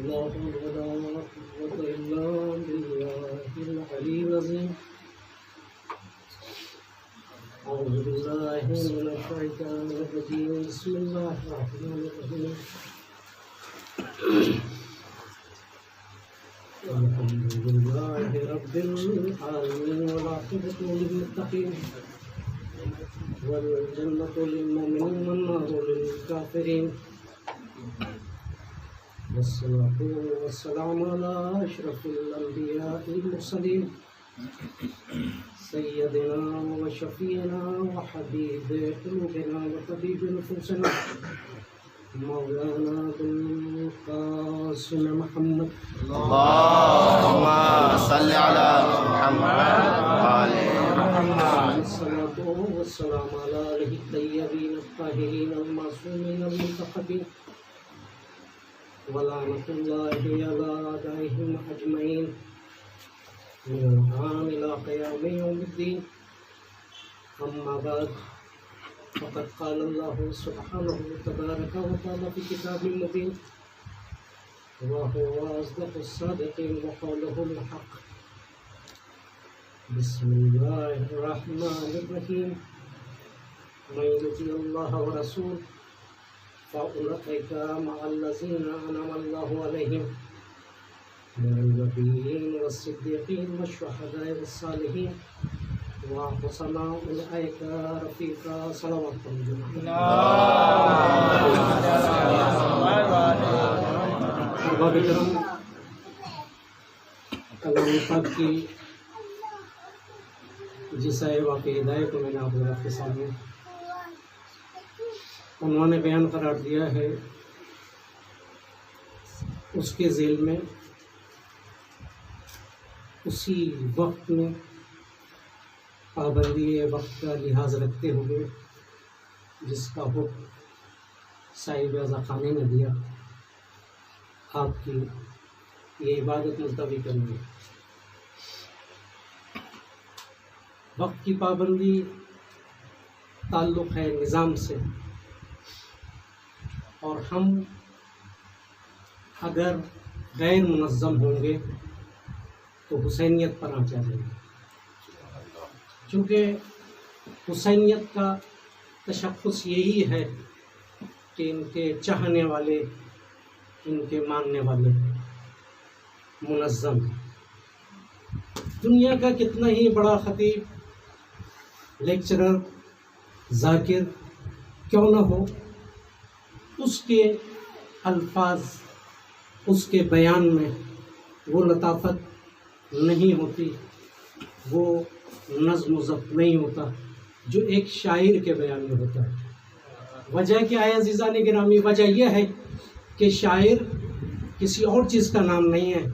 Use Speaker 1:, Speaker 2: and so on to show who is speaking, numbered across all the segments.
Speaker 1: حول ولا قوة إلا بالله العلي العظيم. أعوذ بالله من الشيطان الرجيم. بسم الله الرحمن الرحيم. الحمد لله رب العالمين والعاقبة للمتقين والجنة للمؤمنين والنار للكافرين والصلاة والسلام على أشرف الأنبياء المرسلين سيدنا وشفيعنا وحبيب قلوبنا وطبيب نفوسنا مولانا ابو القاسم محمد.
Speaker 2: اللهم صل على محمد وآل محمد.
Speaker 1: الصلاة والسلام على آله الطيبين الطاهرين المعصومين المنتخبين ولعنة الله على أعدائهم أجمعين من الآن إلى قيام يوم الدين. أما بعد، فقد قال الله سبحانه تبارك وتعالى في كتابه المبين وهو أصدق الصادقين وقوله الحق. بسم الله الرحمن الرحيم. من يطع الله ورسوله فأولئك مع الذين أنعم الله عليهم من النبيين والصديقين والشهداء والصالحين وحسن أولئك رفيقا. صلوات احباب کرام، کلام پاک کی جس واقعی ہدایت کو میں نے آپ حضرات کے سامنے عنوان بیان قرار دیا ہے، اس کے ذیل میں اسی وقت میں پابندی وقت کا لحاظ رکھتے ہوئے جس کا حکم صاحب رضا خانے نے دیا، آپ کی یہ عبادت ملتوی کرنی ہے. وقت کی پابندی تعلق ہے نظام سے، اور ہم اگر غیر منظم ہوں گے تو حسینیت پر آ جائیں گے، کیونکہ حسینیت کا تشخص یہی ہے کہ ان کے چاہنے والے، ان کے ماننے والے منظم. دنیا کا کتنا ہی بڑا خطیب، لیکچرر، ذاکر کیوں نہ ہو، اس کے الفاظ، اس کے بیان میں وہ لطافت نہیں ہوتی، وہ نظم و ضبط نہیں ہوتا جو ایک شاعر کے بیان میں ہوتا ہے. وجہ کیا ہے عزیزان گرامی؟ وجہ یہ ہے کہ شاعر کسی اور چیز کا نام نہیں ہے،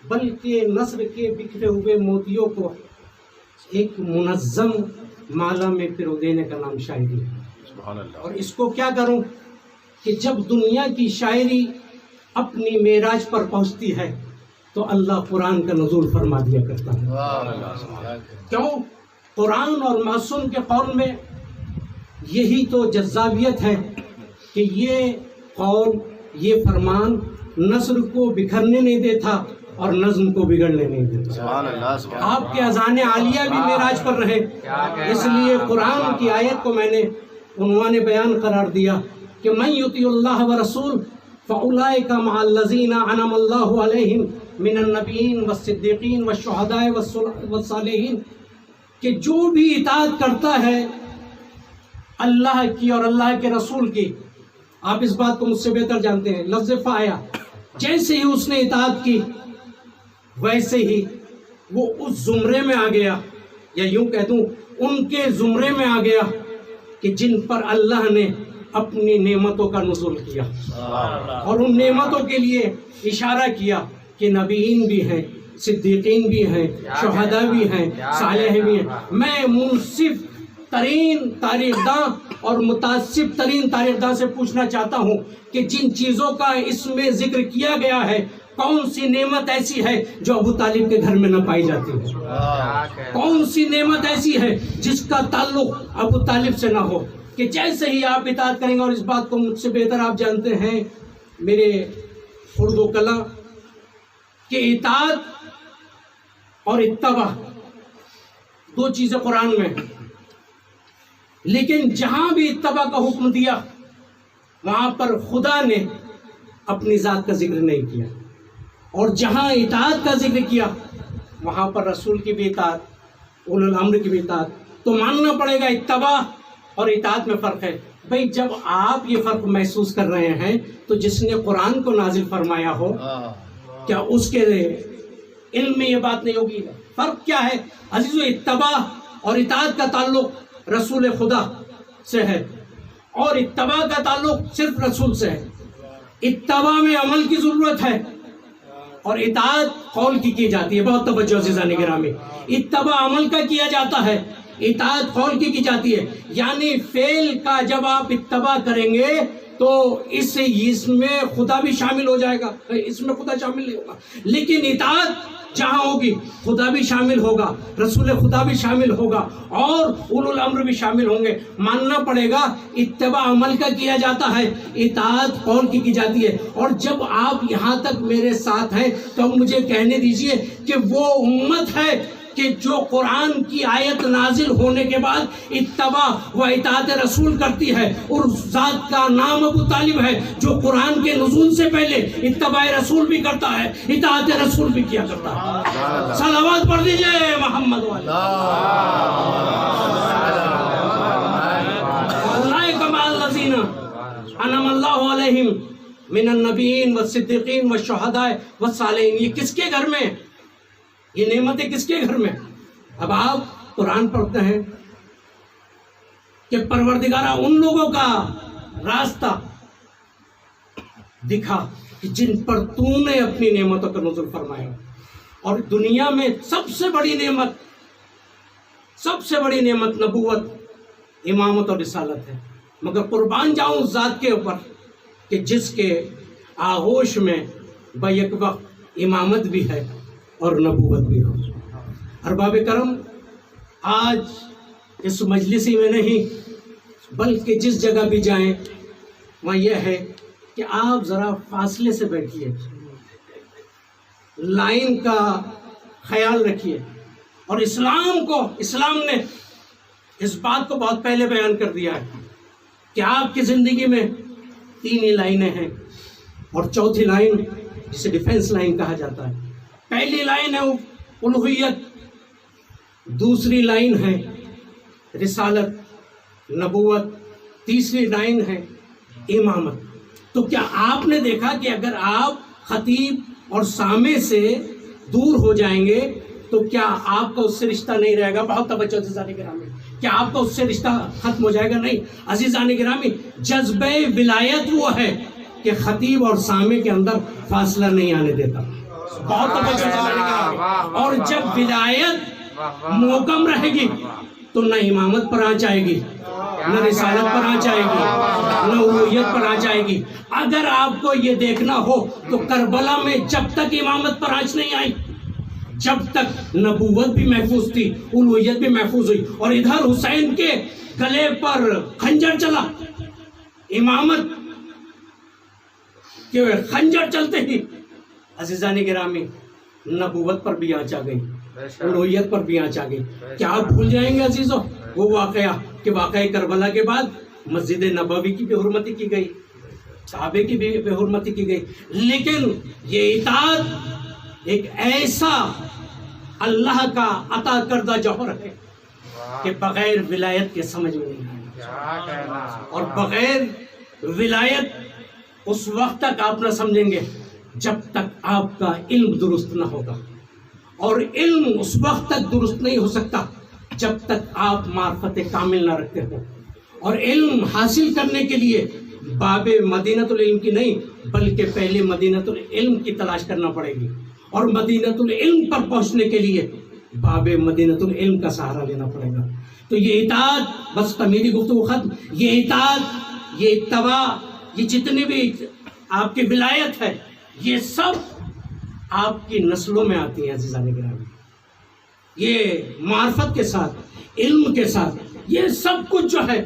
Speaker 1: بلکہ نثر کے بکھرے ہوئے موتیوں کو ایک منظم مالا میں پرو دینے کا نام شاعری ہے. اور اس کو کیا کروں کہ جب دنیا کی شاعری اپنی معراج پر پہنچتی ہے تو اللہ قرآن کا نزول فرما دیا کرتا ہے. کیوں؟ قرآن اور معصوم کے قول میں یہی تو جذابیت ہے کہ یہ قول، یہ فرمان نثر کو بکھرنے نہیں دیتا اور نظم کو بگڑنے نہیں دیتا. آپ کے اذان عالیہ بھی معراج پر رہے، اس لیے قرآن کی آیت کو میں نے عنوان بیان قرار دیا کہ من یطیع اللہ ورسول فاولئک مع الذین انعم اللہ علیہم من النبیین والصدیقین والشہداء والصالحین، کہ جو بھی اطاعت کرتا ہے اللہ کی اور اللہ کے رسول کی. آپ اس بات کو مجھ سے بہتر جانتے ہیں، لفظ فایا جیسے ہی اس نے اطاعت کی ویسے ہی وہ اس زمرے میں آ گیا، یا یوں کہہ دوں ان کے زمرے میں آ گیا کہ جن پر اللہ نے اپنی نعمتوں کا نزول کیا، اور ان نعمتوں کے لیے اشارہ کیا کہ نبیین بھی ہیں، صدیقین بھی ہیں، شہداء بھی ہیں، صالح بھی ہیں. میں منصف ترین تاریخ داں اور متعصب ترین تاریخ داں سے پوچھنا چاہتا ہوں کہ جن چیزوں کا اس میں ذکر کیا گیا ہے، کون سی نعمت ایسی ہے جو ابو طالب کے گھر میں نہ پائی جاتی ہے؟ کون سی نعمت ایسی ہے جس کا تعلق ابو طالب سے نہ ہو؟ کہ جیسے ہی آپ اطاعت کریں گے، اور اس بات کو مجھ سے بہتر آپ جانتے ہیں، میرے اردو کلا کہ اطاعت اور اتباع دو چیزیں قرآن میں ہیں، لیکن جہاں بھی اتباع کا حکم دیا وہاں پر خدا نے اپنی ذات کا ذکر نہیں کیا، اور جہاں اطاعت کا ذکر کیا وہاں پر رسول کی بھی اطاعت، اولو الامر کی بھی اطاعت۔ تو ماننا پڑے گا اتباع اور اطاعت میں فرق ہے۔ بھئی جب آپ یہ فرق محسوس کر رہے ہیں تو جس نے قرآن کو نازل فرمایا ہو کیا اس کے علم میں یہ بات نہیں ہوگی؟ فرق کیا ہے عزیزو؟ اتباع اور اطاعت کا تعلق رسول خدا سے ہے، اور اتباع کا تعلق صرف رسول سے ہے۔ اتباع میں عمل کی ضرورت ہے اور اطاعت قول کی جاتی ہے۔ بہت توجہ عزیزان گرامی، اتباع عمل کا کیا جاتا ہے، اطاعت قول کی جاتی ہے۔ یعنی فعل کا جب آپ اتباع کریں گے تو اس میں خدا بھی شامل ہو جائے گا، اس میں خدا شامل نہیں ہوگا، لیکن اطاعت جہاں ہوگی خدا بھی شامل ہوگا، رسول خدا بھی شامل ہوگا، اور اولو الامر بھی شامل ہوں گے۔ ماننا پڑے گا اتباع عمل کا کیا جاتا ہے، اطاعت قول کی جاتی ہے۔ اور جب آپ یہاں تک میرے ساتھ ہیں تو مجھے کہنے دیجئے کہ وہ امت ہے کہ جو قرآن کی آیت نازل ہونے کے بعد اتباع و اطاعت رسول کرتی ہے، اور ذات کا نام ابو طالب ہے جو قرآن کے نزول سے پہلے اتباع رسول بھی کرتا ہے، اطاعت رسول بھی کیا کرتا ہے۔ صلوات پڑھ دیجئے محمد والے۔ اولئک مع الذین انعم اللہ علیہم من النبیین والصدیقین والشہداء والصالحین۔ یہ کس کے گھر میں؟ یہ نعمتیں کس کے گھر میں؟ اب آپ قرآن پڑھتے ہیں کہ پروردگارہ ان لوگوں کا راستہ دکھا کہ جن پر تو نے اپنی نعمتوں کا نزول فرمایا۔ اور دنیا میں سب سے بڑی نعمت نبوت، امامت اور رسالت ہے، مگر قربان جاؤں اس ذات کے اوپر کہ جس کے آغوش میں بیک وقت امامت بھی ہے اور نبوت بھی ہو۔ ارباب کرم، آج اس مجلسی میں نہیں بلکہ جس جگہ بھی جائیں وہاں یہ ہے کہ آپ ذرا فاصلے سے بیٹھیے، لائن کا خیال رکھیے۔ اور اسلام نے اس بات کو بہت پہلے بیان کر دیا ہے کہ آپ کی زندگی میں 3 ہی لائنیں ہیں، اور چوتھی لائن جسے ڈیفنس لائن کہا جاتا ہے۔ پہلی لائن ہے الوہیت، دوسری لائن ہے رسالت نبوت، تیسری لائن ہے امامت۔ تو کیا آپ نے دیکھا کہ اگر آپ خطیب اور سامع سے دور ہو جائیں گے تو کیا آپ کا اس سے رشتہ نہیں رہے گا؟ بہت توجہ عزیزان گرامی، کیا آپ کا اس سے رشتہ ختم ہو جائے گا؟ نہیں عزیزان گرامی، جذبہ ولایت وہ ہے کہ خطیب اور سامع کے اندر فاصلہ نہیں آنے دیتا۔ بہت توجہ عزیزان گرامی، اور جب ولایت محکم رہے گی تو نہ امامت پر آنچ آئے گی، نہ رسالت پر آنچ آئے گی، نہ الوہیت پر آنچ آئے گی۔ اگر آپ کو یہ دیکھنا ہو تو کربلا میں جب تک امامت پر آنچ نہیں آئی، جب تک نبوت بھی محفوظ تھی، الوہیت بھی محفوظ ہوئی، اور ادھر حسین کے گلے پر خنجر چلا، امامت کے خنجر چلتے ہی عزیزان گرامی نبوت پر بھی آنچ آ گئی، الوہیت پر بھی آنچ آ گئی۔ کیا آپ بھول جائیں گے عزیزو وہ واقعہ کہ واقعہ کربلا کے بعد مسجد نبوی کی بے حرمتی کی گئی، کعبے کی بھی بے حرمتی کی گئی، لیکن یہ اطاعت ایک ایسا اللہ کا عطا کردہ جوہر ہے کہ بغیر ولایت کے سمجھ میں نہیں آئے، اور بغیر ولایت اس وقت تک آپ نہ سمجھیں گے جب تک آپ کا علم درست نہ ہوگا، اور علم اس وقت تک درست نہیں ہو سکتا جب تک آپ معرفت کامل نہ رکھتے ہو۔ اور علم حاصل کرنے کے لیے باب مدینۃ العلم کی نہیں بلکہ پہلے مدینۃ العلم کی تلاش کرنا پڑے گی، اور مدینۃ العلم پر پہنچنے کے لیے باب مدینۃ العلم کا سہارا لینا پڑے گا۔ تو یہ اطاعت، بس میری گفتگو ختم، یہ اطاعت، یہ اتباع، یہ جتنی بھی آپ کی ولایت ہے، یہ سب آپ کی نسلوں میں آتی ہیں عزیزان گرامی۔ یہ معرفت کے ساتھ، علم کے ساتھ، یہ سب کچھ جو ہے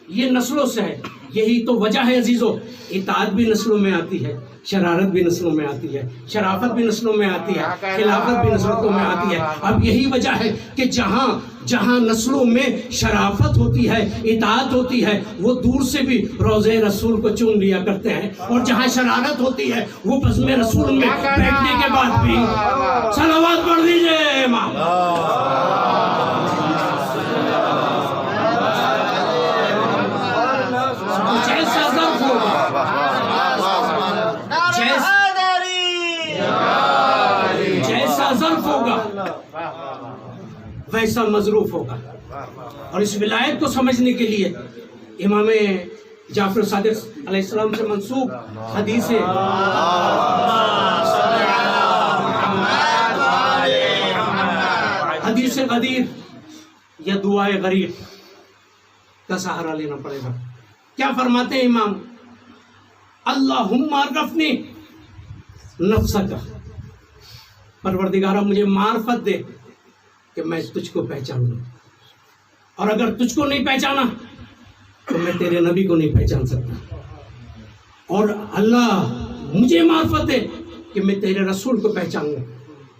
Speaker 1: یہ نسلوں سے ہے۔ یہی تو وجہ ہے عزیزو، اطاعت بھی نسلوں میں آتی ہے، شرارت بھی نسلوں میں آتی ہے، شرافت بھی نسلوں میں آتی ہے، خلافت بھی نسلوں میں آتی ہے۔ اب یہی وجہ ہے کہ جہاں جہاں نسلوں میں شرافت ہوتی ہے، اطاعت ہوتی ہے، وہ دور سے بھی روضہ رسول کو چون لیا کرتے ہیں، اور جہاں شرارت ہوتی ہے وہ بزم رسول میں بیٹھنے کے بعد بھی صلوات پڑھ دیجئے امام۔ جیسا ظرف ہوگا، جیسا ظرف ہوگا ویسا مظروف ہوگا۔ اور اس ولایت کو سمجھنے کے لیے امام جعفر صادق علیہ السلام سے منسوب حدیث غدیر یا دعائے غریب کا سہارا لینا پڑے گا۔ کیا فرماتے ہیں امام؟ اللہم عرفنی نفسک، پروردگارہ مجھے معرفت دے کہ میں تجھ کو پہچانوں، اور اگر تجھ کو نہیں پہچانا تو میں تیرے نبی کو نہیں پہچان سکتا، اور اللہ مجھے معرفت دے کہ میں تیرے رسول کو پہچانوں،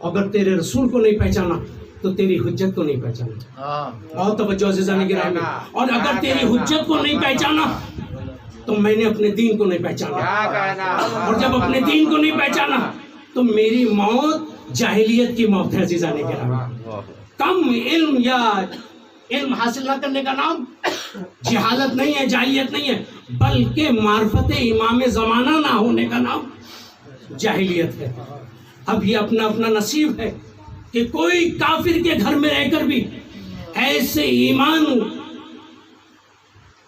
Speaker 1: اگر تیرے رسول کو نہیں پہچانا تو تیری حجت کو نہیں پہچانا۔ بہت توجہ عزیزان گرامی، اور اگر تیری حجت کو نہیں پہچانا تو میں نے اپنے دین کو نہیں پہچانا، اور جب اپنے دین کو نہیں پہچانا تو میری موت جاہلیت کی موت ہے عزیزان گرامی۔ کم علم یا علم حاصل نہ کرنے کا نام جہالت نہیں ہے، جاہلیت نہیں ہے، بلکہ معرفت امام زمانہ نہ ہونے کا نام جاہلیت ہے۔ اب یہ اپنا اپنا نصیب ہے کہ کوئی کافر کے گھر میں رہ کر بھی ایسے ایمان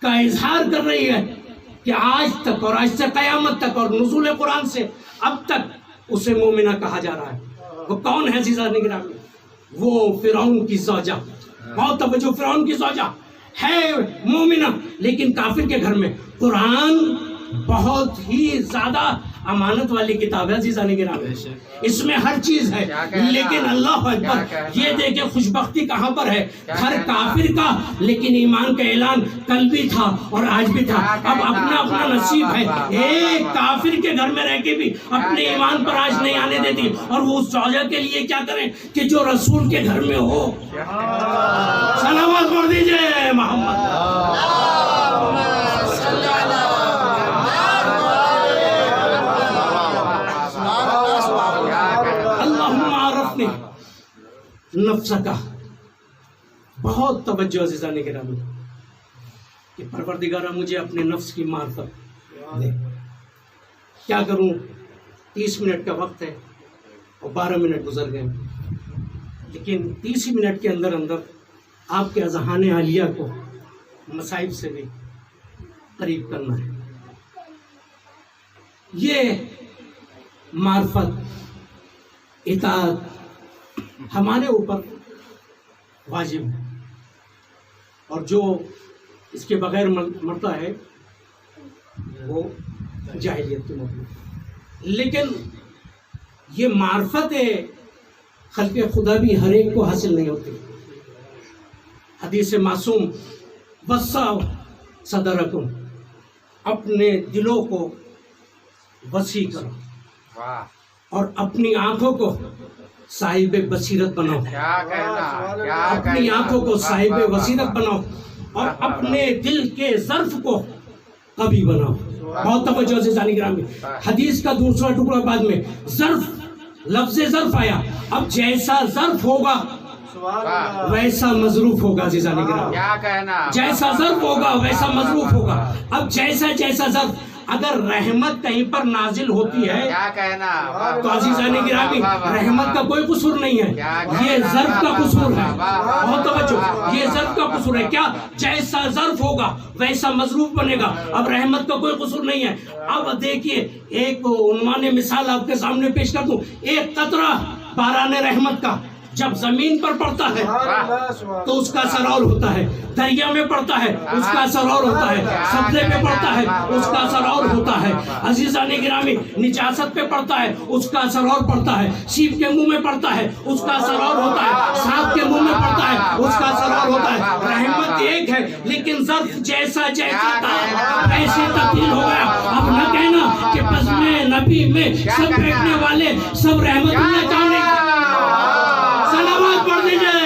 Speaker 1: کا اظہار کر رہی ہے کہ آج تک اور آج سے قیامت تک اور نزول قرآن سے اب تک اسے مومنہ کہا جا رہا ہے۔ وہ کون ہے عزیزان گرامی؟ وہ فرعون کی زوجہ، بہت توجہ، فرعون کی زوجہ ہے مومنہ، لیکن کافر کے گھر میں۔ قرآن بہت ہی زیادہ امانت والی کتاب ہے عزیزان گرامی، اس میں ہر چیز ہے، لیکن اللہ اکبر، یہ دیکھیں خوشبختی کہاں پر ہے، گھر کافر کا، لیکن ایمان کا اعلان کل بھی تھا اور آج بھی تھا۔ اب اپنا اپنا نصیب ہے، ایک کافر کے گھر میں رہ کے بھی اپنے ایمان پر آج نہیں آنے دیتی، اور وہ اس زوجہ کے لیے کیا کریں کہ جو رسول کے گھر میں ہو۔ صلوات پڑھ دیجئے محمد۔ نفس کا بہت توجہ عزیزان گرامی کہ پروردگارہ مجھے اپنے نفس کی معرفت دے۔ کیا کروں؟ 30 منٹ کا وقت ہے اور 12 منٹ گزر گئے، لیکن 30 منٹ کے اندر اندر آپ کے اذہان عالیہ کو مصائب سے بھی قریب کرنا ہے۔ یہ معرفت، اطاعت ہمارے اوپر واجب ہے، اور جو اس کے بغیر مرتا ہے وہ جاہلیت کی موت ہے۔ لیکن یہ معرفت خلق خدا بھی ہر ایک کو حاصل نہیں ہوتی۔ حدیث معصوم، وسعوا صدرکم، اپنے دلوں کو وسیع کرو اور اپنی آنکھوں کو صاحب بصیرت بناؤ، اپنی آنکھوں کو صاحب بصیرت بناؤ، اور اپنے دل کے ظرف کو قوی بناؤ۔ بہت توجہ سے جانی گرامی، حدیث کا دوسرا ٹکڑا بعد میں ظرف، لفظ ظرف آیا۔ اب جیسا ظرف ہوگا ویسا مظروف ہوگا عزیزان گرامی، جیسا ظرف ہوگا ویسا مظروف ہوگا۔ اب جیسا جیسا ظرف، اگر رحمت کہیں پر نازل ہوتی ہے تو عزیزان گرامی رحمت کا کوئی قصور نہیں ہے، یہ ظرف کا قصور ہے۔ بہت توجہ، یہ ظرف کا قصور ہے۔ کیا؟ جیسا ظرف ہوگا ویسا مظروف بنے گا۔ اب رحمت کا کوئی قصور نہیں ہے۔ اب دیکھیے، ایک عنوان مثال آپ کے سامنے پیش کر دوں۔ ایک قطرہ باران رحمت کا جب زمین پر پڑتا ہے تو اس کا اثر اور ہوتا ہے، دریا میں پڑتا ہے اس کا اثر اور ہوتا ہے، سبزے پہ پڑتا ہے اس کا اثر اور ہوتا ہے۔ عزیزان گرامی، نجاست پہ پڑتا ہے اس کا اثر اور پڑتا ہے، سیب کے منہ میں پڑتا ہے اس کا اثر اور ہوتا ہے، سانپ کے منہ میں پڑتا ہے اس کا اثر اور ہوتا ہے. رحمت ایک ہے لیکن ظرف جیسا جیسا تھا ویسے تبدیل ہو گیا. اب نہ کہنا کہ بس میں نبی میں سب بیٹھنے والے سب رحمت اللہ چاہنے. صلوات پڑھ دیجئے.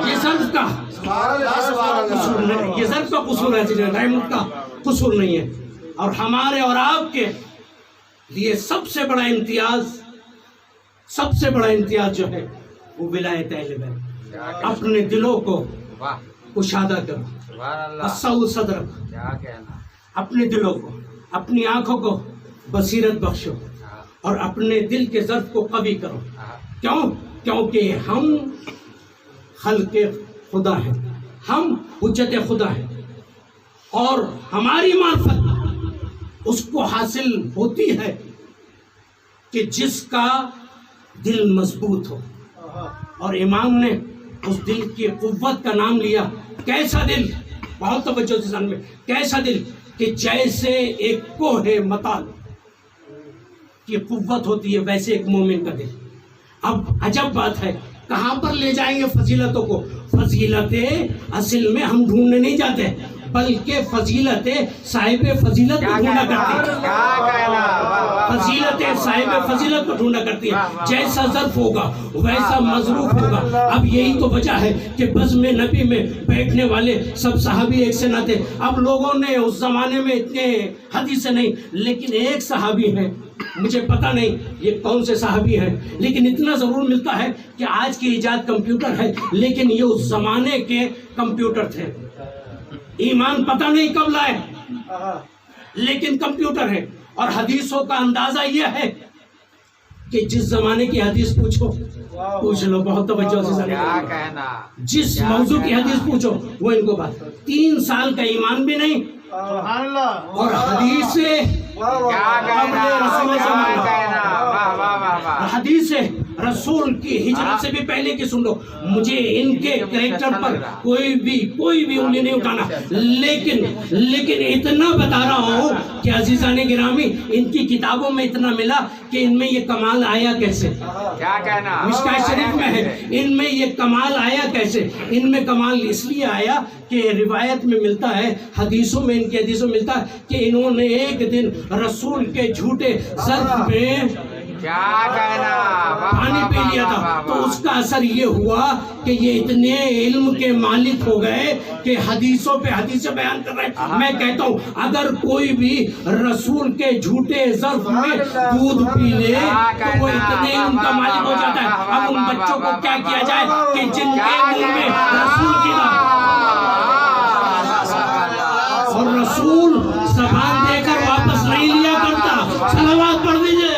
Speaker 1: یہ ظرف کا قصور نہیں, یہ ظرف کا قصور ہے, رحمت کا قصور نہیں ہے. اور ہمارے اور آپ کے لیے سب سے بڑا امتیاز جو ہے وہ ولایت اہل بیت. اپنے دلوں کو کشادہ کرو, وسعوا صدرک, اپنے دلوں کو, اپنی آنکھوں کو بصیرت بخشو اور اپنے دل کے ظرف کو قوی کرو. کیوں؟ کیونکہ ہم خلق خدا ہیں, ہم حجت خدا ہیں, اور ہماری معرفت اس کو حاصل ہوتی ہے کہ جس کا دل مضبوط ہو. اور امام نے اس دل کی قوت کا نام لیا. کیسا دل؟ بہت توجہ سے سن میں. کیسا دل کہ جیسے ایک کوہ متال کی قوت ہوتی ہے ویسے ایک مومن کا دل. اب عجب بات ہے, کہاں پر لے جائیں گے فضیلتوں کو؟ فضیلتیں اصل میں ہم ڈھونڈنے نہیں جاتے بلکہ فضیلتیں صاحب فضیلت کو ڈھونڈا کرتی ہے. فضیلتیں صاحب فضیلت کو ڈھونڈا کرتی ہے. جیسا ظرف ہوگا ویسا مظروف ہوگا. اب یہی تو وجہ ہے کہ بزم نبی میں بیٹھنے والے سب صحابی ایک سے نہ تھے. اب لوگوں نے اس زمانے میں اتنے حدیثیں نہیں, لیکن ایک صحابی ہے, مجھے پتہ نہیں یہ کون سے صحابی ہیں, لیکن اتنا ضرور ملتا ہے کہ آج کی ایجاد کمپیوٹر ہے لیکن یہ اس زمانے کے کمپیوٹر تھے. ایمان پتہ نہیں کب لائے لیکن کمپیوٹر ہے. اور حدیثوں کا اندازہ یہ ہے کہ جس زمانے کی حدیث پوچھ لو, بہت توجہ سے سنیں, جس موضوع کی حدیث پوچھو وہ ان کو بات. 3 سال کا ایمان بھی نہیں اور حدیث رسول کی ہجرت سے بھی پہلے کی سن لو. مجھے ان کے کریکٹر پر کوئی بھی انگلی نہیں اٹھانا, لیکن اتنا بتا رہا ہوں کہ عزیزان گرامی ان کی کتابوں میں اتنا ملا کہ ان میں یہ کمال آیا کیسے. کیا کہنا مشکاہ شریف میں ہے, ان میں یہ کمال آیا کیسے. ان میں کمال اس لیے آیا کہ روایت میں ملتا ہے, حدیثوں میں, ان کی حدیثوں میں ملتا ہے کہ انہوں نے ایک دن رسول کے جھوٹے ظرف میں پانی پی لیا تھا. تو اس کا اثر یہ ہوا کہ یہ اتنے علم کے مالک ہو گئے کہ حدیثوں پہ حدیثیں بیان کر رہے ہیں. میں کہتا ہوں اگر کوئی بھی رسول کے جھوٹے ظرف میں دودھ پی لے تو وہ اتنے علم کا مالک ہو جاتا ہے. اب ان بچوں کو کیا کیا جائے کہ جن کے منہ میں رسول کی اور رسول زبان دے کر واپس نہیں لیا کرتا. صلوات پڑھ دیجئے.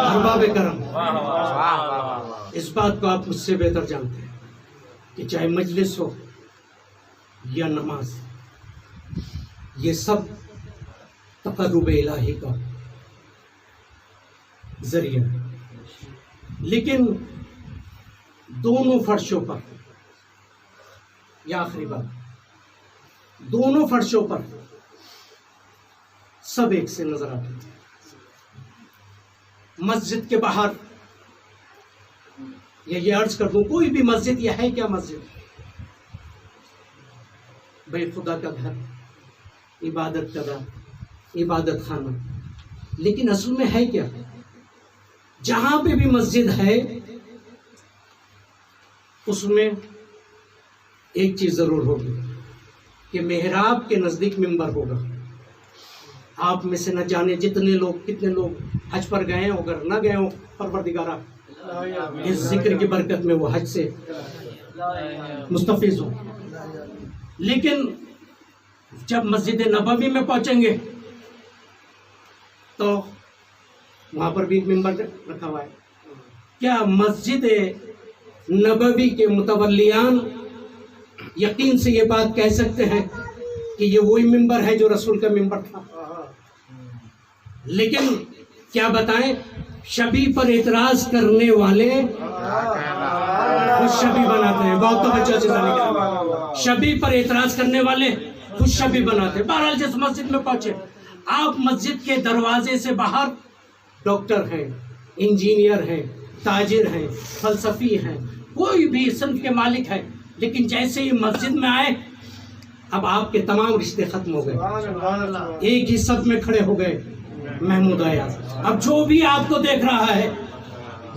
Speaker 1: ارباب کرم, اس بات کو آپ مجھ سے بہتر جانتے ہیں کہ چاہے مجلس ہو یا نماز, یہ سب تقرب الہی کا ذریعہ ہے. لیکن دونوں فرشوں پر, یا آخری بات, دونوں فرشوں پر سب ایک سے نظر آتے ہیں. مسجد کے باہر, یا یہ عرض کر دوں کوئی بھی مسجد, یہ ہے کیا مسجد؟ بھائی خدا کا گھر, عبادت کا گھر, عبادت خانہ. لیکن اصل میں ہے کیا؟ جہاں پہ بھی مسجد ہے اس میں ایک چیز ضرور ہوگی کہ محراب کے نزدیک ممبر ہوگا. آپ میں سے نہ جانے جتنے لوگ, کتنے لوگ حج پر گئے ہوں, اگر نہ گئے ہوں, پروردگارہ اس ذکر کی برکت میں وہ حج سے مستفیض ہوں. لیکن جب مسجد نبوی میں پہنچیں گے تو وہاں پر بھی ایک ممبر رکھا ہوا ہے. کیا مسجد نبوی کے متولیان یقین سے یہ بات کہہ سکتے ہیں کہ یہ وہی ممبر ہے جو رسول کا ممبر تھا؟ لیکن کیا بتائیں, شبی پر اعتراض کرنے والے خود شبی بناتے ہیں. بہت توجہ سے سنیں. شبی پر اعتراض کرنے والے خوشبی بناتے. بہرحال جس مسجد میں پہنچے, آپ مسجد کے دروازے سے باہر ڈاکٹر ہیں, انجینئر ہیں, تاجر ہیں, فلسفی ہیں, کوئی بھی صنف کے مالک ہیں, لیکن جیسے ہی مسجد میں آئے اب آپ کے تمام رشتے ختم ہو گئے, ایک ہی صف میں کھڑے ہو گئے. محمود ایاز, اب جو بھی آپ کو دیکھ رہا ہے,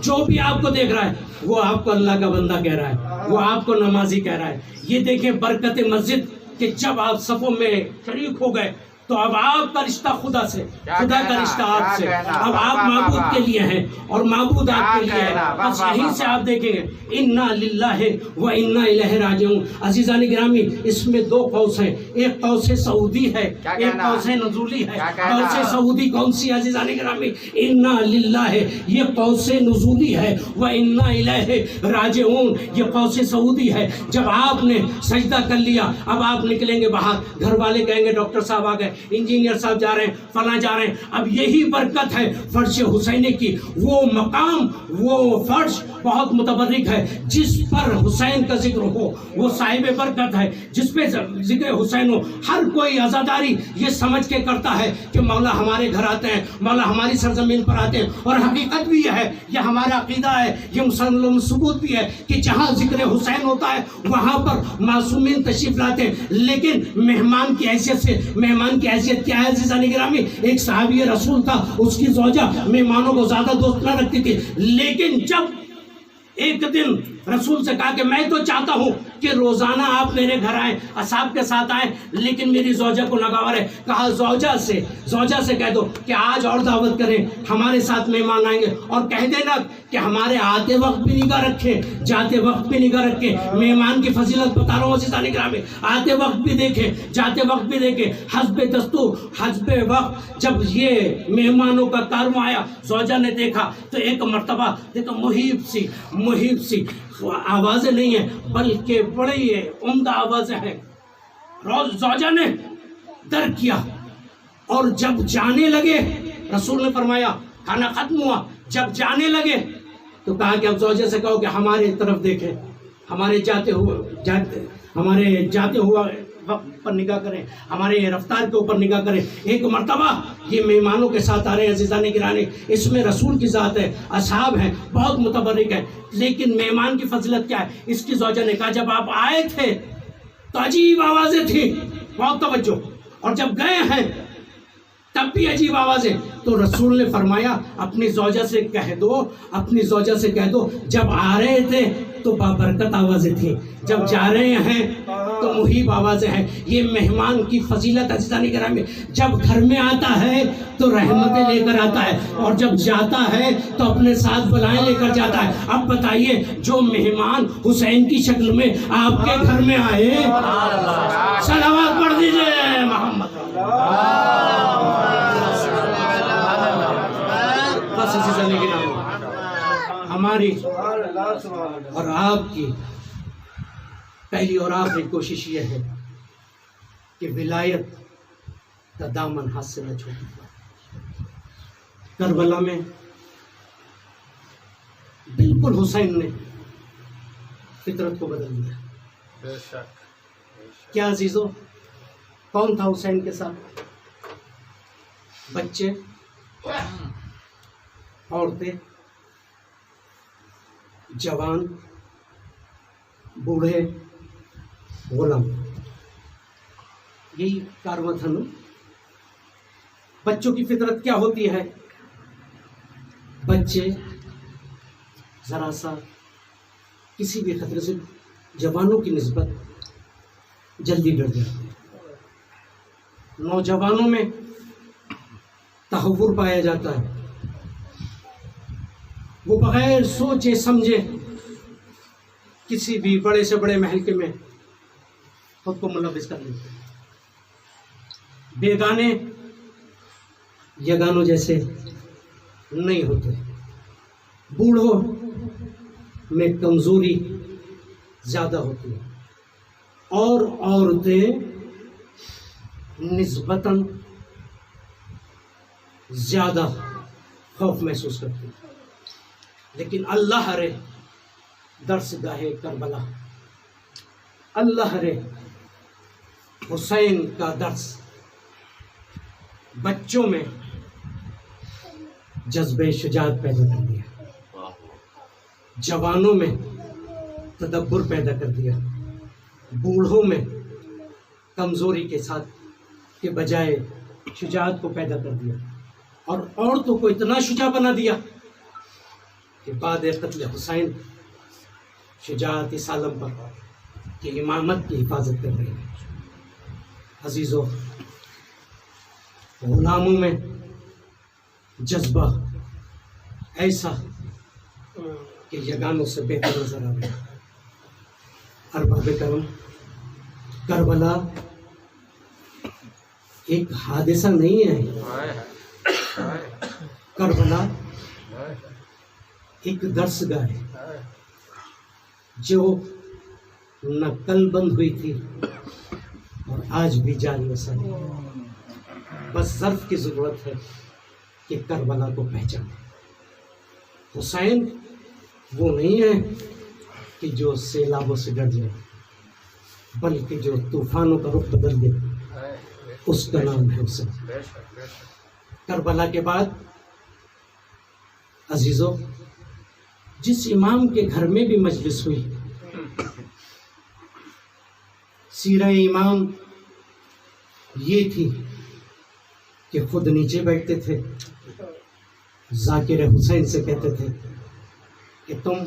Speaker 1: جو بھی آپ کو دیکھ رہا ہے, وہ آپ کو اللہ کا بندہ کہہ رہا ہے, وہ آپ کو نمازی کہہ رہا ہے. یہ دیکھیں برکت مسجد کہ جب آپ صفوں میں شریک ہو گئے تو اب آپ کا رشتہ خدا سے, خدا کا رشتہ آپ سے, اب آپ معبود کے لیے ہیں اور معبود آپ کے لیے ہے. بس یہیں سے آپ دیکھیں گے انا للہ و انا الیہ راجعون. عزیزان گرامی, اس میں دو قوس ہیں, ایک قوس سعودی ہے, ایک قوس نزولی ہے. قوس سعودی کون سی عزیزان گرامی؟ انا للہ, یہ قوس نزولی ہے. و انا الیہ راجعون, یہ قوس سعودی ہے. جب آپ نے سجدہ کر لیا اب آپ نکلیں گے باہر, گھر والے کہیں گے ڈاکٹر صاحب آ گئے, انجینئر صاحب جا رہے ہیں, فلاں جا رہے ہیں. اب یہی برکت ہے فرش حسینی کی, وہ مقام, وہ فرش بہت متبرک ہے. جس پر حسین کا ذکر ہو وہ صاحب برکت ہے. جس پہ ذکر حسین ہو ہر کوئی عزاداری یہ سمجھ کے کرتا ہے کہ مولا ہمارے گھر آتے ہیں, مولا ہماری سرزمین پر آتے ہیں. اور حقیقت بھی یہ ہے, یہ ہمارا عقیدہ ہے, یہ مسلم ثبوت بھی ہے کہ جہاں ذکر حسین ہوتا ہے وہاں پر معصومین تشریف لاتے ہیں. لیکن مہمان کی حیثیت سے, مہمان کی حیثیت کیا ہے عزیزان گرامی؟ ایک صحابی رسول تھا, اس کی زوجہ مہمانوں کو زیادہ دوست نہ رکھتی تھی. لیکن جب ایک دن رسول سے کہا کہ میں تو چاہتا ہوں کہ روزانہ آپ میرے گھر آئیں, اصحاب کے ساتھ آئیں, لیکن میری زوجہ کو ناگوار ہے. کہا زوجہ سے کہہ دو کہ آج اور دعوت کریں, ہمارے ساتھ مہمان آئیں گے, اور کہہ دینا کہ ہمارے آتے وقت بھی نگاہ رکھیں, جاتے وقت بھی نگاہ رکھیں. مہمان کی فضیلت بتا رہا ہوں عزیزان گرامی, آتے وقت بھی دیکھیں, جاتے وقت بھی دیکھیں. حسب دستور, حسب وقت جب یہ مہمانوں کا کارواں آیا, زوجہ نے دیکھا تو ایک مرتبہ دیکھا محیب سی آوازیں نہیں ہیں بلکہ بڑی عمدہ آوازیں ہیں. زوجہ نے در کیا اور جب جانے لگے, رسول نے فرمایا کھانا ختم ہوا, جب جانے لگے تو کہا کہ اب زوجہ سے کہو کہ ہمارے طرف دیکھیں, ہمارے جاتے ہوئے وقت پر نگاہ کریں, ہمارے رفتار کے اوپر نگاہ کریں. ایک مرتبہ یہ مہمانوں کے ساتھ آ رہے ہیں عزیزان گرامی, اس میں رسول کی ذات ہے, اصحاب ہیں, بہت متبرک ہے. لیکن مہمان کی فضیلت کیا ہے؟ اس کی زوجہ نے کہا جب آپ آئے تھے تو عجیب آوازیں تھیں, بہت توجہ, اور جب گئے ہیں تب بھی عجیب آوازیں. تو رسول نے فرمایا اپنی زوجہ سے کہہ دو, جب آ رہے تھے تو بابرکت آوازیں تھیں, جب جا رہے ہیں تو محیب آوازیں ہیں. یہ مہمان کی فضیلت عزیزان گرامی, جب گھر میں آتا ہے تو رحمتیں لے کر آتا ہے, اور جب جاتا ہے تو اپنے ساتھ بلائیں لے کر جاتا ہے. اب بتائیے جو مہمان حسین کی شکل میں آپ کے گھر میں آئے, صلوات پڑھ دیجئے محمد. بس عزیزان گرامی, ہماری اور آپ کی پہلی اور آخری کوشش یہ ہے کہ ولایت کا دامن ہاتھ سے نہ چھوٹے. کربلا میں بالکل حسین نے فطرت کو بدل دیا. کیا عزیزو, کون تھا حسین کے ساتھ؟ بچے, عورتیں, جوان, بوڑھے, غلام, یہی کارواں تھا نا. بچوں کی فطرت کیا ہوتی ہے؟ بچے ذرا سا کسی بھی خطرے سے جوانوں کی نسبت جلدی ڈر جاتے ہیں. نوجوانوں میں تحور پایا جاتا ہے, وہ بغیر سوچے سمجھے کسی بھی بڑے سے بڑے محل میں خود کو ملوث کر لیتے ہیں. بیگانے یگانوں جیسے نہیں ہوتے. بوڑھوں میں کمزوری زیادہ ہوتی ہے, اور عورتیں نسبتاً زیادہ خوف محسوس کرتی ہیں. لیکن اللہ رے درس گاہ کربلا, اللہ رے حسین کا درس بچوں میں جذبہ شجاعت پیدا کر دیا، جوانوں میں تدبر پیدا کر دیا، بوڑھوں میں کمزوری کے ساتھ کے بجائے شجاعت کو پیدا کر دیا، اور عورتوں کو اتنا شجاع بنا دیا کہ بعد قتل حسین شجاعت اس عالم پر کہ امامت کی حفاظت کر رہی ہے۔ عزیزو، غلاموں میں جذبہ ایسا کہ یگانوں سے بہتر نظر آ رہا ہے۔ ارباب کرم، کربلا ایک حادثہ نہیں ہے، کربلا ایک درس گاہ ہے جو نہ کل بند ہوئی تھی اور آج بھی جاری و ساری، بس ظرف کی ضرورت ہے کہ کربلا کو پہچانے۔ حسین وہ نہیں ہے کہ جو سیلابوں سے ڈر جائے، بلکہ جو طوفانوں کا رخ بدل دے، اس کا نام ہے حسین۔ کربلا کے بعد عزیزو، جس امام کے گھر میں بھی مجلس ہوئی، سیرہ امام یہ تھی کہ خود نیچے بیٹھتے تھے، ذاکر حسین سے کہتے تھے کہ تم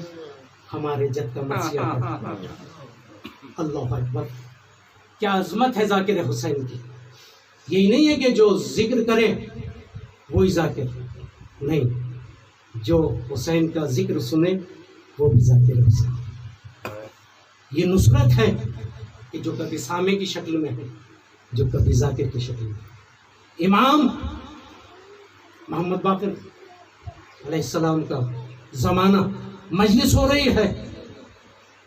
Speaker 1: ہمارے جد کا مرثیہ کرو۔ اللہ اکبر، کیا عظمت ہے ذاکر حسین کی! یہی نہیں ہے کہ جو ذکر کرے وہی ذاکر، نہیں، جو حسین کا ذکر سنے وہ بھی ذاکر حسین۔ یہ نصرت ہے کہ جو کبھی سامع کی شکل میں ہے، جو کبھی ذاکر کی شکل میں۔ امام محمد باقر علیہ السلام کا زمانہ، مجلس ہو رہی ہے،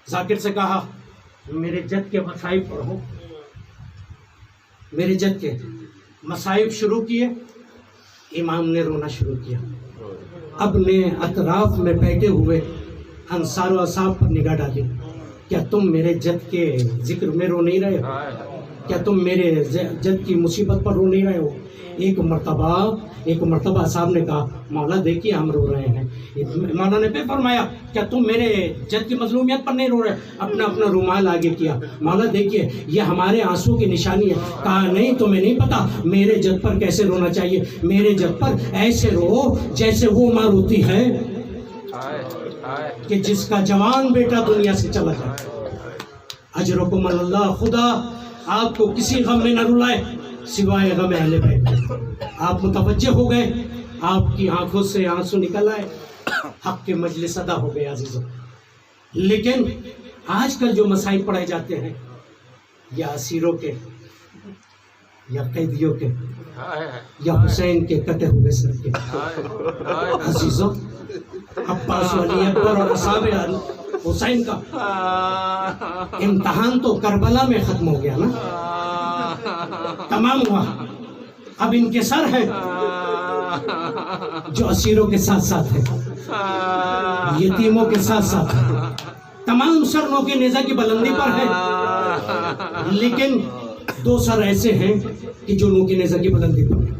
Speaker 1: ذاکر سے کہا میرے جد کے مصائب پڑھو، میرے جد کے مصائب شروع کیے، امام نے رونا شروع کیا، اپنے اطراف میں بیٹھے ہوئے انصار و اصحاب پر نگاہ ڈالی، کیا تم میرے جد کے ذکر میں رو نہیں رہے ہو؟ کیا تم میرے جد کی مصیبت پر رو نہیں رہے ہو؟ ایک مرتبہ صاحب نے کہا مولا دیکھیے ہم رو رہے ہیں۔ مولا نے پھر فرمایا کیا تم میرے جد کی مظلومیت پر نہیں رو رہے؟ اپنا رومال آگے کیا، مولا دیکھیے یہ ہمارے آنسو کی نشانی ہے۔ کہا نہیں، تمہیں نہیں پتا میرے جد پر کیسے رونا چاہیے، میرے جد پر ایسے رو جیسے وہ ماں روتی ہے کہ جس کا جوان بیٹا دنیا سے چلا جائے۔ اجرکم اللہ، خدا آپ کو کسی غم میں نہ رلائے سوائے غم اہل بیت۔ آپ متوجہ ہو گئے، آپ کی آنکھوں سے آنسو نکل آئے، حق کے مجلس ادا ہو گئے عزیزوں۔ لیکن آج کل جو مصائب پڑھائے جاتے ہیں، یا اسیروں کے، یا قیدیوں کے، یا حسین کے کٹے ہوئے سر کے، عزیزوں عباس و علی اکبر اور اصحاب حسین کا امتحان تو کربلا میں ختم ہو گیا نا، تمام ہوا۔ اب ان کے سر ہیں جو اسیروں کے ساتھ ساتھ ہیں، یتیموں کے ساتھ ساتھ ہیں، تمام سر نو کے نیزہ کی بلندی پر ہیں، لیکن دو سر ایسے ہیں کہ جو نو کے نیزہ کی بلندی پر ہیں،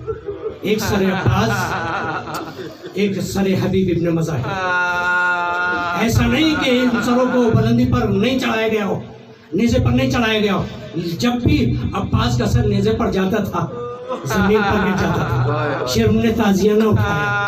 Speaker 1: ایک سر عباس، ایک سر حبیب ابن مظاہر۔ ایسا نہیں کہ ان سروں کو بلندی پر نہیں چڑھایا گیا ہو، نیزے پر نہیں چڑھایا گیا ہو، جب بھی عباس کا سر نیزے پر جاتا تھا زمین پر گر جاتا تھا، شرم نے تعزیہ نہ اٹھایا،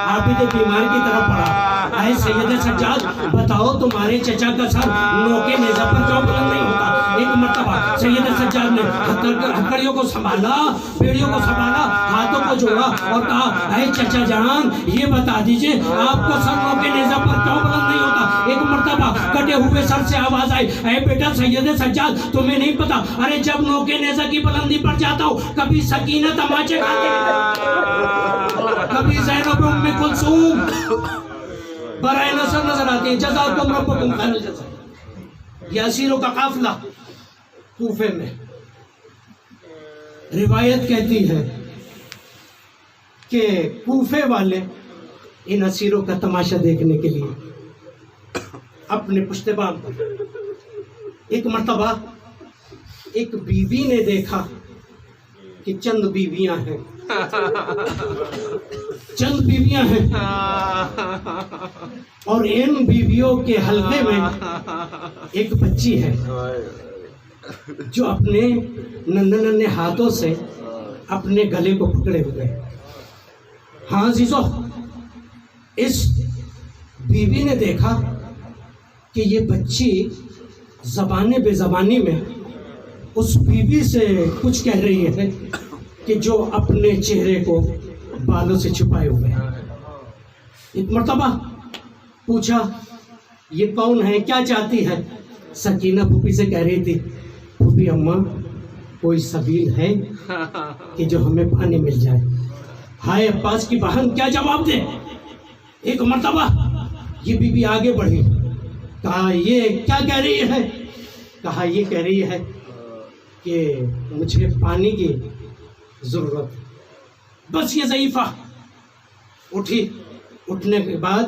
Speaker 1: عابد بیمار کی طرح پڑا، اے سید سجاد بتاؤ تمہارے چچا کا سر نو کے نیزہ پر کیوں بلند نہیں ہوتا؟ ایک مرتبہ سید سجاد نے ہتھکڑیوں کو سنبھالا، بیڑیوں کو سنبھالا، ہاتھوں کو جوڑا اور کہا اے چچا جان یہ بتا دیجئے آپ کا سر نو کے نیزہ پر کیوں بلند نہیں ہوتا؟ ایک مرتبہ کٹے ہوئے سر سے آواز آئی اے بیٹا سید سجاد تمہیں نہیں پتا، ارے جب نو کے نیزہ کی بلندی پر جاتا ہوں کبھی سکینہ تماچے کھاتے، کبھی زینب ام کلثوم برائے نصر نظر آتی ہے، جزاکم ربکم خیر الجزا۔ یہ اسیروں کا قافلہ کوفے میں، روایت کہتی ہے کہ کوفے والے ان اسیروں کا تماشا دیکھنے کے لیے اپنے پشت بام پر ایک مرتبہ ایک بیوی نے دیکھا کہ چند بیویاں ہیں، چند بیویاں ہیں، اور ان بیویوں کے حلقے میں ایک بچی ہے جو اپنے ننھے ننھے ہاتھوں سے اپنے گلے کو پکڑے ہوئے ہے۔ ہاں عزیزو، اس بیوی نے دیکھا کہ یہ بچی زبانے بے زبانی میں اس بیوی سے کچھ کہہ رہی ہے کہ جو اپنے چہرے کو بالوں سے چھپائے ہوئے ہیں۔ ایک مرتبہ پوچھا یہ کون ہے، کیا چاہتی ہے؟ سکینہ پھوپھی سے کہہ رہی تھی پھوپھی اماں کوئی سبیل ہے کہ جو ہمیں پانی مل جائے۔ ہائے عباس کی بہن کیا جواب دے؟ ایک مرتبہ یہ بی بی آگے بڑھی، کہا یہ کیا کہہ رہی ہے؟ کہا یہ کہہ رہی ہے کہ مجھے پانی کی ضرورت۔ بس یہ ضعیفہ اٹھی، اٹھنے کے بعد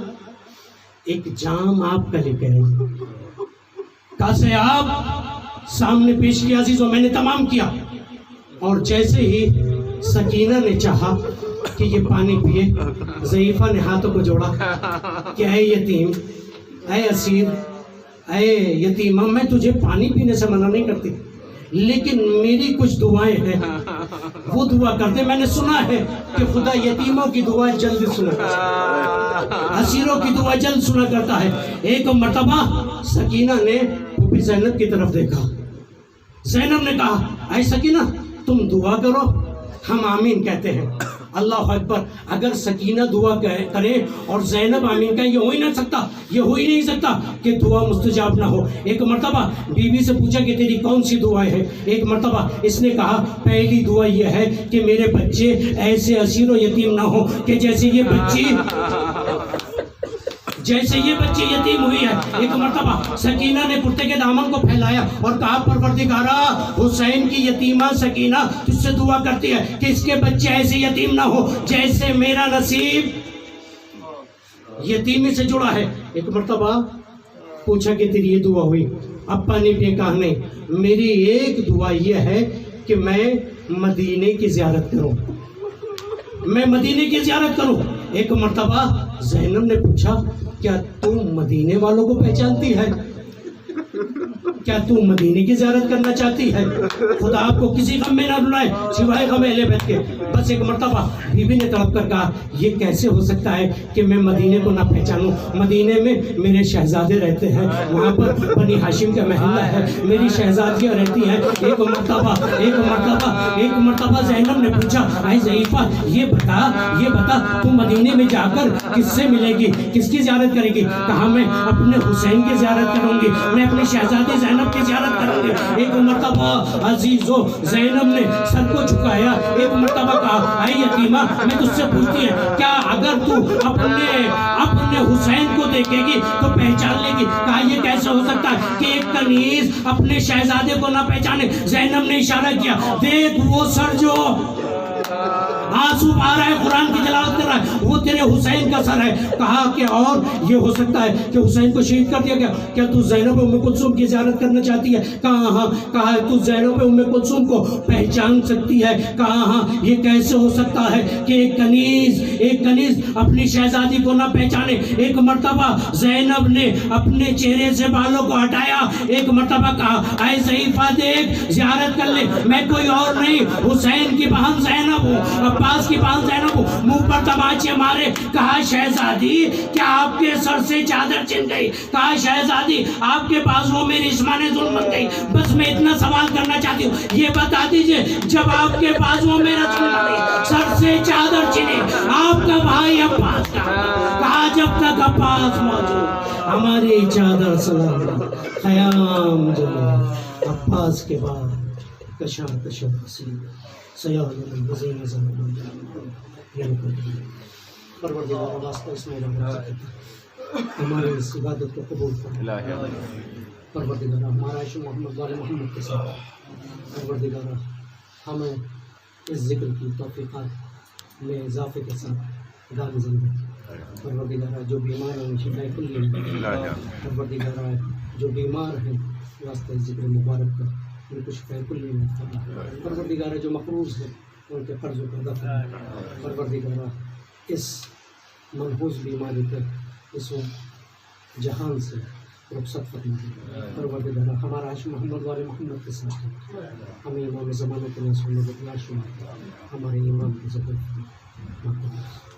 Speaker 1: ایک جام آپ کا لے کے آئی، کہا سے آپ سامنے پیش کیا عزیزو، میں نے تمام کیا، اور جیسے ہی سکینہ نے چاہا کہ یہ پانی پیے، ضعیفہ نے ہاتھوں کو جوڑا کہ اے یتیم، اے اسیر، اے یتیمہ، میں تجھے پانی پینے سے منع نہیں کرتی، لیکن میری کچھ دعائیں ہیں، وہ دعا کرتے۔ میں نے سنا ہے کہ خدا یتیموں کی دعا جلد سنا کرتا ہے، اسیروں کی دعا جلد سنا کرتا ہے۔ ایک مرتبہ سکینہ نے پھوپھی زینب کی طرف دیکھا، زینب نے کہا اے سکینہ تم دعا کرو، ہم آمین کہتے ہیں۔ اللہ اکبر، اگر سکینہ دعا کرے اور زینب آمین کہے، یہ ہو ہی نہیں سکتا، یہ ہو ہی نہیں سکتا کہ دعا مستجاب نہ ہو۔ ایک مرتبہ بیوی سے پوچھا کہ تیری کون سی دعائیں ہیں؟ ایک مرتبہ اس نے کہا پہلی دعا یہ ہے کہ میرے بچے ایسے اسیر و یتیم نہ ہو کہ جیسے یہ بچی یتیم ہوئی ہے۔ ایک مرتبہ سکینہ نے کرتے کے دامن کو پھیلایا اور کہا پروردگارا حسین کی یتیمہ سکینہ تجھ سے دعا کرتی ہے کہ اس کے بچے ایسے یتیم نہ ہو جیسے میرا نصیب یتیمی سے جڑا ہے۔ ایک مرتبہ پوچھا کہ تیری یہ دعا ہوئی؟ ابا نے بھی کہا نہیں، میری ایک دعا یہ ہے کہ میں مدینے کی زیارت کروں، میں مدینے کی زیارت کروں۔ ایک مرتبہ زینب نے پوچھا کیا تم مدینے والوں کو پہچانتی ہے؟ کیا تم مدینے کی زیارت کرنا چاہتی ہے؟ خدا آپ کو کسی غم میں نہ ڈالے سوائے غم اہل بیت کے۔ بس ایک مرتبہ بیوی نے تڑپ کر کہا یہ کیسے ہو سکتا ہے کہ میں مدینے کو نہ پہچانوں؟ مدینے میں میرے شہزادے رہتے ہیں، وہاں پر بنی ہاشم کا محلہ ہے، میری شہزادیاں رہتی ہیں۔ ایک مرتبہ زینب نے پوچھا اے ضعیفہ یہ بتا تم مدینے میں جا کر کس سے ملے گی، کس کی زیارت کرے گی؟ کہا میں اپنے حسین کی زیارت کروں گی، میں اپنی شہزادی زینب کی زیارت کروں گی۔ ایک مرتبہ عزیزو زینب نے سر کو جھکایا، ایک مرتبہ کہا اے یتیمہ میں تجھ سے پوچھتی ہے کیا اگر تو اپنے حسین کو دیکھے گی تو پہچان لے گی؟ کہا یہ کیسے ہو سکتا ہے کہ ایک کنیز اپنے شہزادے کو نہ پہچانے؟ زینب نے اشارہ کیا دیکھ وہ سر جو آنسو آ رہا ہے، قرآن کی تلاوت کر رہا ہے، وہ تیرے حسین کا سر ہے۔ کہا کہ اور یہ ہو سکتا ہے کہ حسین کو شہید کر دیا گیا، کیا تو زینب ام کلثوم کی زیارت کرنا چاہتی ہے؟ کہا ہاں۔ کہا تو زینب ام کلثوم کو پہچان سکتی ہے؟ کہا ہاں۔ یہ کیسے ہو سکتا ہے کہ ایک کنیز اپنی شہزادی کو نہ پہچانے؟ ایک مرتبہ زینب نے اپنے چہرے سے بالوں کو ہٹایا، ایک مرتبہ کہا اے ضعیفہ دیکھ زیارت کر لے، میں کوئی اور نہیں حسین کی بہن زینب ہوں، عباس کی بہن زینب ہوں۔ منہ پر تماچے مارے، کہا شہزادی کیا آپ کے سر سے چادر چھن گئی؟ کہا شہزادی آپ کے بازوؤں میں ریشمان ظلم بن گئی۔ بس میں اتنا سوال کرنا چاہتی ہوں، یہ بتا دیجئے جب آپ کے بازوؤں میں رسول بن گئی، سر سے چادر چھنی، آپ کا بھائی عباس کہاں؟ کہا جب تک عباس موجود ہماری چادر سلام خیام جلے، عباس کے بعد کشا حسین سیال الوزین زمان پروردگار واسطہ اس میں ہمارے اس عبادت کو قبول فرما۔ پروردگار ہمارا عشق محمد وال محمد کے ساتھ، پروردگار ہمیں اس ذکر کی توفیقات میں اضافے کے ساتھ گامزن ہے۔ پروردگار جو بیمار ہیں شفائے کلی، پروردگار جو بیمار ہیں واسطہ ذکر مبارک کا ان کو شفاء کلی میں فرما، پروردگار جو مقروض ہیں ان کے قرضوں کو ادا فرما، پروردگار اس منحوس بیماری پر اس جہان سے رخصت فرما، پروردگار ہمارا عاشق محمد والے محمد کے ساتھ ہمیں امام زمانہ کے ناصر نبی شمار، ہمارے امام کی ضرورت